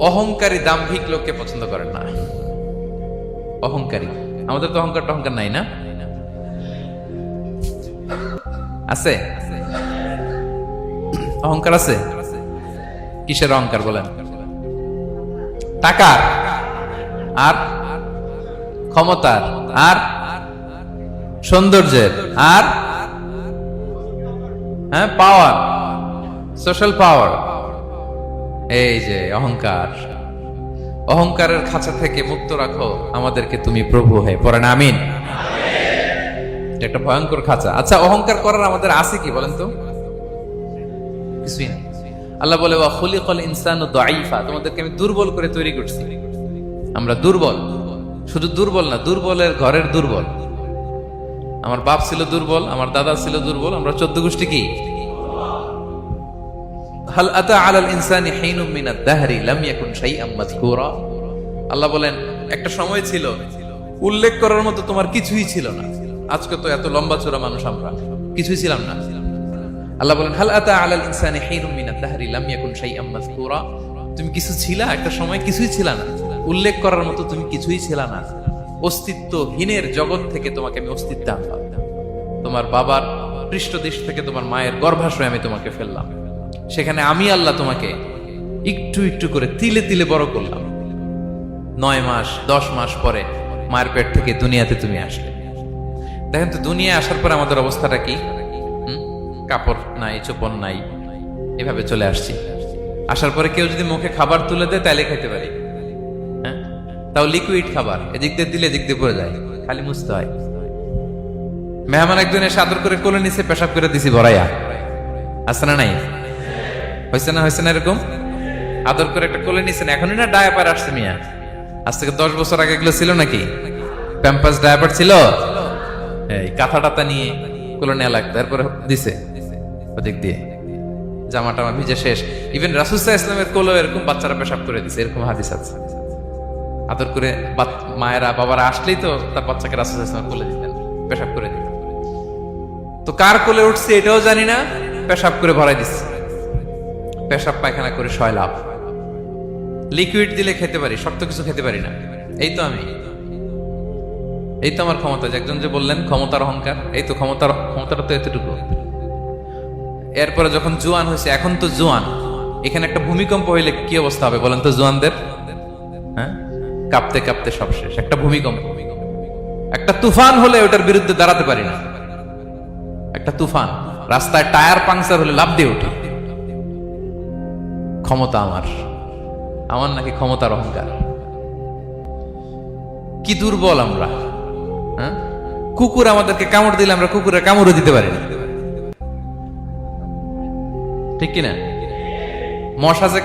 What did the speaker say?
অহংকারী দাম্ভিক লোককে পছন্দ করেন না। অহংকারী, আমাদের তো অহংকার টহংকার নাই না? আছে অহংকার আছে? কিসের অহংকার বলেন? টাকার, আর ক্ষমতার, আর সৌন্দর্যের, আর হ্যাঁ পাওয়ার, সোশ্যাল পাওয়ার। এই যে অহংকার, অহংকারের খাঁচা থেকে মুক্ত রাখো আমাদেরকে তুমি প্রভু হয়ে। পড়েন আমিন। এটা একটা ভয়ঙ্কর খাঁচা। আচ্ছা, অহংকার করার আমাদের আছে কি বলেন তো? কিছুই না। আল্লাহ বলে ওয়া খুলিকাল ইনসানু দাঈফা, তোমাদেরকে আমি দুর্বল করে তৈরি করছি। আমরা দুর্বল, শুধু দুর্বল না, দুর্বলের ঘরের দুর্বল। আমার বাপ ছিল দুর্বল, আমার দাদা ছিল দুর্বল, আমরা 14 গোষ্ঠী কি? হাল আতা আলাল ইনসানি হিনুম মিনাদ দাহরি লাম ইয়াকুন শাইআম মাযকুরা। আল্লাহ বলেন একটা সময় ছিল উল্লেখ করার মতো তোমার কিছুই ছিল না। আজকে তো এত লম্বা চওড়া মানুষ, আমরা কিছুই ছিলাম না। আল্লাহ বলেন হাল আতা আলাল ইনসানি হিনুম মিনাদ দাহরি লাম ইয়াকুন শাইআম মাযকুরা। তুমি কিছু ছিলা, একটা সময় কিছুই ছিল না, উল্লেখ করার মতো তুমি কিছুই ছিল না। অস্তিত্বহীনের জগৎ থেকে তোমাকে আমি অস্তিত্ব আনলাম। তোমার বাবার পৃষ্ঠদেশ থেকে, তোমার মায়ের গর্ভাশয়ে আমি তোমাকে ফেললাম। সেখানে আমি আল্লাহ তোমাকে একটু একটু করে তিলে তিলে বড় করলাম। 9 মাস 10 মাস পরে মায়ের পেট থেকে দুনিয়াতে তুমি আসলে। দেখেন তো, দুনিয়া আসার পরে আমাদের অবস্থাটা কি? কাপড় নাই, চোপড় নাই, এভাবে চলে আসছি। আসার পরে কেউ যদি মুখে খাবার তুলে দেয় তাইলে খাইতে পারি, হ্যাঁ, তাও লিকুইড খাবার। এদিক দিয়ে দিলে এদিক দিয়ে পড়ে যায়, খালি মুছতে হয়। মেহমান একজন এসে আদর করে কোলে নিচে পেশাব করে দিছি ভরাইয়া। আছে না নাই? হয়েছে না, হয়েছে না? এরকম আদর করে একটা কোলে নিছেন, এখনই না ডায়াপার আসছে মিয়া। আজ থেকে 10 বছর আগে এগুলো ছিল নাকি? প্যাম্পাস ডায়াপার ছিল, এই কাঁথা টাতা নিয়ে কোলে নেওয়া লাগতো, তারপরে দিছে ওদিক দিয়ে জামা টামা ভিজে শেষ। ইভেন রাসূল সাল্লাল্লাহু আলাইহি ওয়াসাল্লামের কোলে এরকম বাচ্চারা পেশাব করে দিছে, এরকম হাদিস আছে। আদর করে মায়েরা বাবারা আসলেই তো তার বাচ্চাকে রাসূল সাল্লাল্লাহু আলাইহি ওয়াসাল্লাম কোলে দিতেন, পেশাব করে দিতেন। তো কার কোলে উঠছে এটাও জানি না, পেশাব করে ভরাই দিচ্ছে। পেশাব পায়খানা করে শয়লাভ। লিকুইড দিলে খেতে পারি, শক্ত কিছু খেতে পারি না। এই তো আমি, এই তো আমার ক্ষমতা। একজন যে বললেন ক্ষমতার অহংকার, এই তো ক্ষমতাটা তো এতটুকু। এরপরে যখন জোয়ান হয়েছে, এখন তো জোয়ান, এখানে একটা ভূমিকম্প হইলে কি অবস্থা হবে বলেন তো জোয়ানদের? হ্যাঁ, কাঁপতে কাঁপতে সব শেষ। একটা ভূমিকম্প, একটা তুফান হলে ওটার বিরুদ্ধে দাঁড়াতে পারি না। একটা তুফান, রাস্তায় টায়ার পাংচার হলে লাফ দিয়ে উঠি। ক্ষমতা আমার, আমার নাকি ক্ষমতার অহংকার? কি দুর্বল আমরা! হ্যাঁ, কুকুর আমাদেরকে কামড় দিলে আমরা কুকুরের কামড়ও দিতে পারি না, ঠিক কিনা? মশা যে